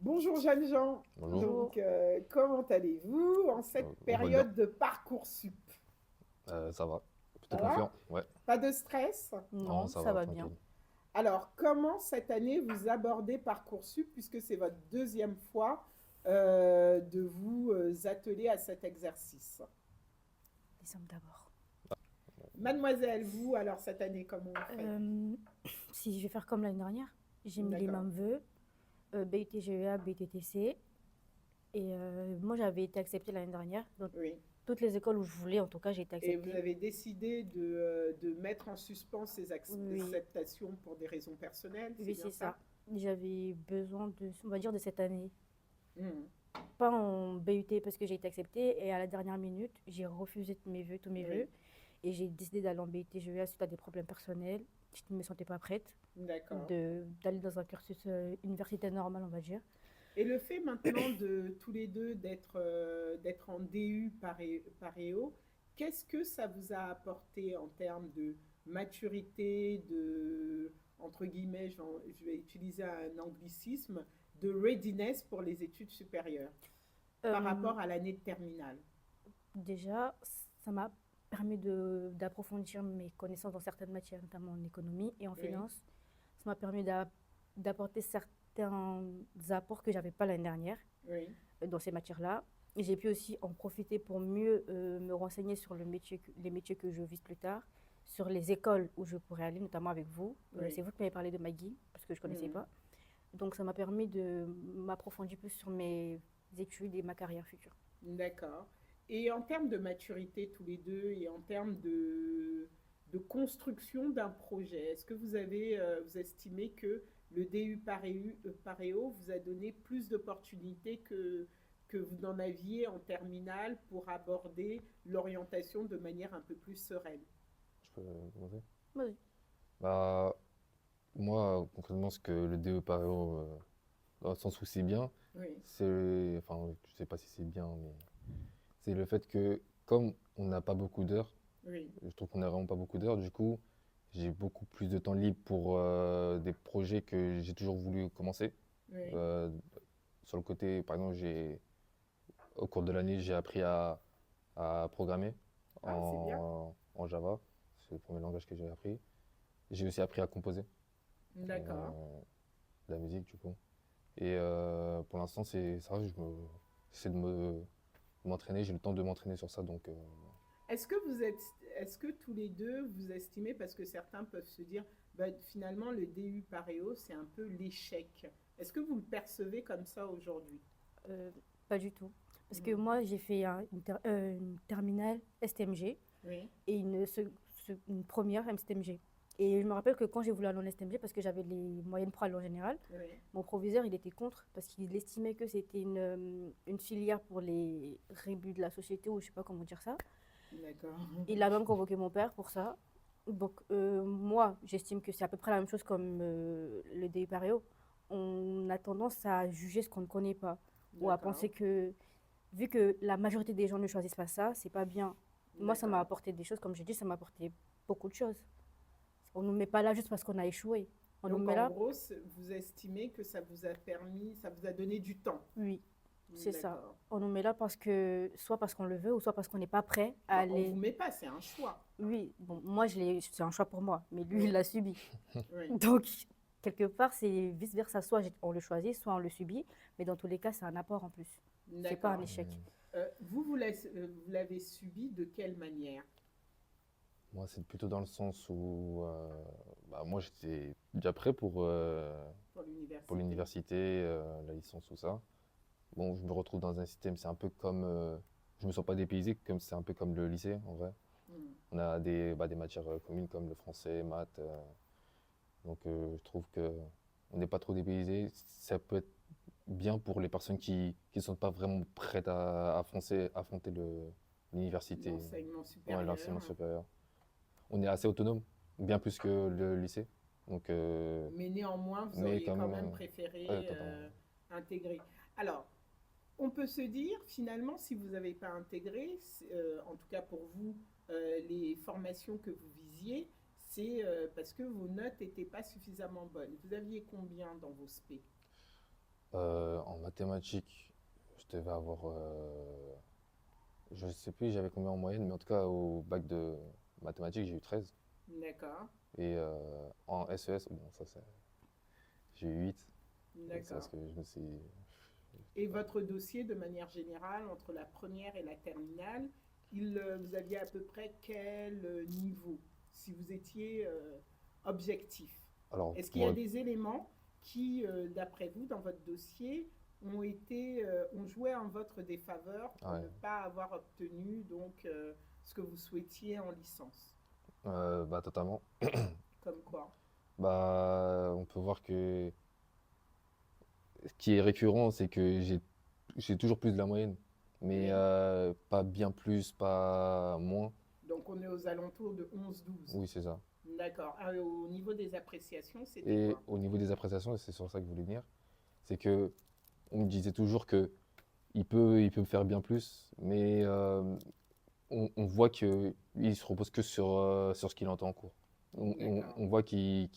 Bonjour jeunes gens. Bonjour. Donc, comment allez-vous en cette On va bien. période de Parcoursup? Ça va. Plutôt Ça va? confiant. Ouais. Pas de stress? Non, Non, ça ça va, va bien. tranquille. Alors, comment cette année vous abordez Parcoursup puisque c'est votre deuxième fois de vous atteler à cet exercice? Les hommes d'abord. Mademoiselle, vous, alors cette année, comment on fait? Euh, Si je vais faire comme l'année dernière, j'ai mis les D'accord. mêmes vœux, BUT-GEA, BTTC. Et moi, j'avais été acceptée l'année dernière. Dans Oui. toutes les écoles où je voulais, en tout cas, j'ai été Et vous acceptée. avez décidé de mettre en suspens ces Oui, acceptations pour des raisons personnelles, c'est oui, bien c'est ça? ça. J'avais besoin de, on va dire, de cette année. Mhm. Pas en BUT parce que j'ai été acceptée. Et à la dernière minute, j'ai refusé tous mes vœux. Oui, Et j'ai décidé d'aller en BUT-GEA suite à des problèmes personnels. Je ne me sentais pas prête d'accord. d'aller dans un cursus universitaire normal, on va dire. Et le fait maintenant de tous les deux d'être en DU par EO, qu'est-ce que ça vous a apporté en termes de maturité, entre guillemets, je vais utiliser un anglicisme, de readiness pour les études supérieures par Euh, rapport à l'année de terminale? Déjà, ça m'a permis d'approfondir mes connaissances dans certaines matières, notamment en économie et en Oui, finance. Ça m'a permis d'apporter certains apports que j'avais pas l'année dernière oui, dans ces matières-là. Et j'ai pu aussi en profiter pour mieux me renseigner sur les métiers que je vise plus tard, sur les écoles où je pourrais aller, notamment avec vous. C'est oui. vous qui m'avez parlé de Maggie, parce que je ne connaissais Mhm. pas. Donc ça m'a permis de m'approfondir plus sur mes études et ma carrière future. D'accord. Et en termes de maturité tous les deux et en termes de construction d'un projet, est-ce que vous estimez que le DU Paréo vous a donné plus d'opportunités que vous n'en aviez en terminale pour aborder l'orientation de manière un peu plus sereine? Je peux commencer? Oui. Bah, moi, concrètement, ce que le DE Paréo, dans le sens où c'est bien, Oui, c'est. Enfin, je sais pas si c'est bien, mais. C'est le fait que, comme on n'a pas beaucoup d'heures, oui, je trouve qu'on n'a vraiment pas beaucoup d'heures, du coup, j'ai beaucoup plus de temps libre pour des projets que j'ai toujours voulu commencer. oui. Euh, sur le côté, par exemple, au cours de l'année, j'ai appris à programmer Ah, c'est bien. en Java. C'est le premier langage que j'ai appris. J'ai aussi appris à composer D'accord. euh, de la musique, du coup. Et pour l'instant, c'est ça, j'essaie de m'entraîner, j'ai le temps de m'entraîner sur ça. Donc, Est-ce que tous les deux vous estimez, parce que certains peuvent se dire, bah, finalement le DU Paréo c'est un peu l'échec. Est-ce que vous le percevez comme ça aujourd'hui? Euh, Pas du tout. Parce que Mhm. moi, j'ai fait une terminale STMG Oui, et une première MSTMG. Et je me rappelle que quand j'ai voulu aller en STMG, parce que j'avais les moyennes pro en général, oui, mon proviseur, il était contre parce qu'il estimait que c'était une filière pour les rébus de la société, ou je sais pas comment dire ça. d'accord. Il a même convoqué mon père pour ça. Donc, moi, j'estime que c'est à peu près la même chose comme le DU Paréo. On a tendance à juger ce qu'on ne connaît pas, ou à penser D'accord, que, vu que la majorité des gens ne choisissent pas ça, c'est pas bien. Moi, ça m'a d'accord. apporté des choses, comme j'ai dit, ça m'a apporté beaucoup de choses. On ne nous met pas là juste parce qu'on a échoué. On nous Donc met en là, gros, vous estimez que ça vous a donné du temps. oui, c'est ça. D'accord. On nous met là parce que, soit parce qu'on le veut, ou soit parce qu'on n'est pas prêt à Bon, on vous aller. met pas, c'est un choix. Oui, bon, moi, c'est un choix pour moi, mais lui, il Oui, l'a subi. oui, Donc, quelque part, c'est vice-versa. Soit on le choisit, soit on le subit. Mais dans tous les cas, c'est un apport en plus. C'est pas un d'accord. échec. Vous l'avez subi de quelle manière? moi, c'est plutôt dans le sens où bah, moi, j'étais déjà prêt Pour pour l'université. l'université, la licence, tout ça. Bon, je me retrouve dans un système, c'est un peu comme. Je me sens pas dépaysé, comme c'est un peu comme le lycée, en vrai. Hmm. On a des matières communes comme le français, maths. Donc, je trouve que on n'est pas trop dépaysé. Ça peut être bien pour les personnes qui ne sont pas vraiment prêtes à affronter l'université, L'enseignement ouais, supérieur. l'enseignement supérieur. On est assez autonome, bien plus que le lycée. Donc, Mais néanmoins, vous mais auriez quand quand même, même ouais, préféré totalement. intégrer. Alors, on peut se dire, finalement, si vous n'avez pas intégré, en tout cas pour vous, les formations que vous visiez, c'est parce que vos notes n'étaient pas suffisamment bonnes. Vous aviez combien dans vos spé? En mathématiques, je devais avoir, je sais plus j'avais combien en moyenne, mais en tout cas au bac de mathématiques, j'ai eu 13. D'accord, Et en SES, bon, j'ai eu 8. Et c'est parce d'accord. que je me suis. Et votre dossier, de manière générale, entre la première et la terminale, vous aviez à peu près quel niveau, si vous étiez objectif? Alors, Est-ce qu'il y a moi, des éléments qui, d'après vous, dans votre dossier, ont joué en votre défaveur pour ne ouais, pas avoir obtenu donc ce que vous souhaitiez en licence? bah, totalement. Comme quoi? Bah, on peut voir que ce qui est récurrent, c'est que j'ai toujours plus de la moyenne. Mais Oui. pas bien plus, pas moins. Donc on est aux alentours de 11-12. Oui, c'est ça. D'accord. Ah, au niveau des appréciations, c'était Et quoi? au niveau des appréciations, et c'est sur ça que je voulais venir, c'est que on me disait toujours que il peut me faire bien plus, mais on voit qu'il se repose que sur ce qu'il entend en cours. D'accord. On voit qu'il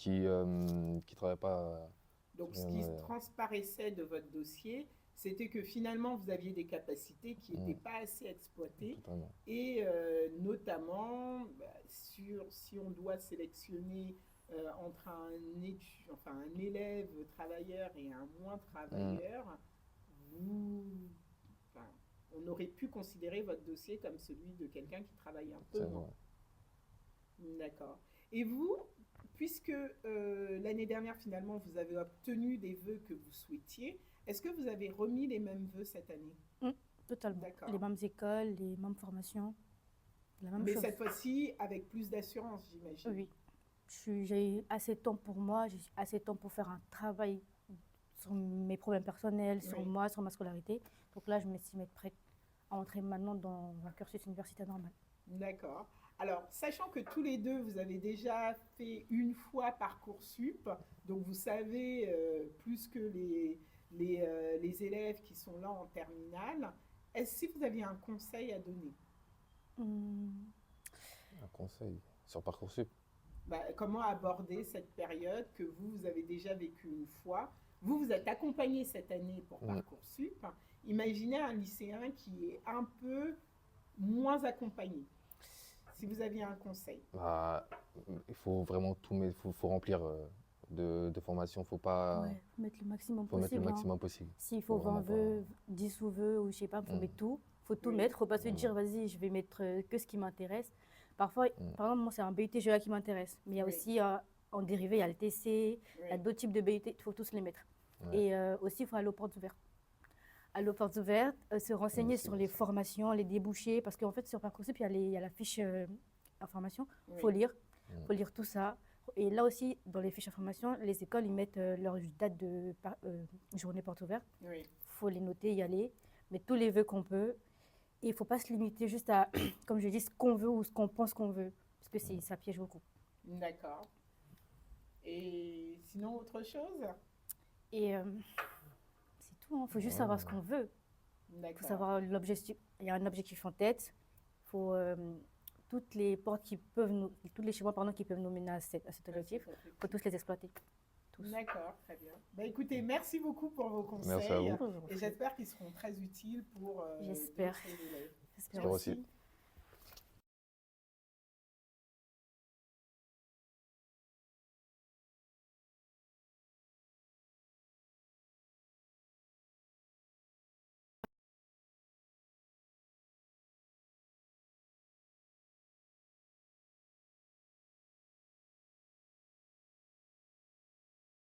travaille pas. Donc, ce qui euh, transparaissait de votre dossier, c'était que finalement, vous aviez des capacités qui n'étaient mm, pas assez exploitées. totalement. Et notamment, bah, si on doit sélectionner entre enfin, un élève travailleur et un moins Mm, travailleur, vous, enfin, on aurait pu considérer votre dossier comme celui de quelqu'un qui travaille un peu c'est moins. vrai. D'accord. Et vous, puisque l'année dernière, finalement, vous avez obtenu des vœux que vous souhaitiez, est-ce que vous avez remis les mêmes vœux cette année? Mm, totalement. Les D'accord. mêmes écoles, les mêmes formations, la même Mais chose. cette fois-ci, avec plus d'assurance, j'imagine. Oui. J'ai eu assez de temps pour moi, j'ai eu assez de temps pour faire un travail sur mes problèmes personnels, sur Oui, moi, sur ma scolarité. Donc là, je m'estime être prête à entrer maintenant dans un cursus universitaire normal. d'accord. Alors, sachant que tous les deux, vous avez déjà fait une fois Parcoursup, donc vous savez plus que les élèves qui sont là en terminale, est-ce si vous aviez un conseil à donner? Hum, Un conseil sur Parcoursup. Bah, comment aborder cette période que vous avez déjà vécue une fois? Vous êtes accompagné cette année pour Mm, Parcoursup. Imaginez un lycéen qui est un peu moins accompagné. Si vous aviez un conseil. bah, il faut vraiment tout mettre, faut remplir de formation, ouais, faut mettre le maximum faut mettre le possible, hein. maximum possible. S'il Faut faut 20 vraiment pas. vœux, 10 sous-vœux, ou je sais pas, il faut Mm, mettre tout. Faut tout Oui, mettre, faut pas se vraiment. dire, vas-y, je vais mettre que ce qui m'intéresse. Parfois, Mm, par exemple, moi, c'est un BUT GA qui m'intéresse. Mais il y a oui, aussi, en dérivé, il y a le TC, il y a oui, d'autres types de BUT, il faut tous les mettre. ouais, Et aussi, il faut aller aux portes ouvertes. Aller aux portes ouvertes, se renseigner aussi, sur les aussi. formations, les débouchés, parce qu'en fait, sur Parcoursup, il y a la fiche information. Il oui, Mm, faut lire tout ça. Et là aussi, dans les fiches information, les écoles, ils mettent leur date de journée porte ouverte. oui. Il faut les noter, y aller, mettre tous les vœux qu'on peut. Et il ne faut pas se limiter juste à, comme je dis, ce qu'on veut ou ce qu'on pense qu'on veut. Parce que mm. ça piège beaucoup. D'accord. Et sinon, autre chose? Et c'est tout, il faut juste savoir ce Ouais, qu'on veut. Il faut D'accord. savoir l'objectif. Il y a un objectif en tête. Il faut toutes les portes qui peuvent nous, tous les chemins pardon, qui peuvent nous mener à cet Ah, objectif. c'est Il faut tous les exploiter. Tous. d'accord, très bien. Bah, écoutez, merci beaucoup pour vos merci à conseils vous. et j'espère qu'ils seront très utiles pour J'espère. d'autres élèves. J'espère J'espère aussi. Merci.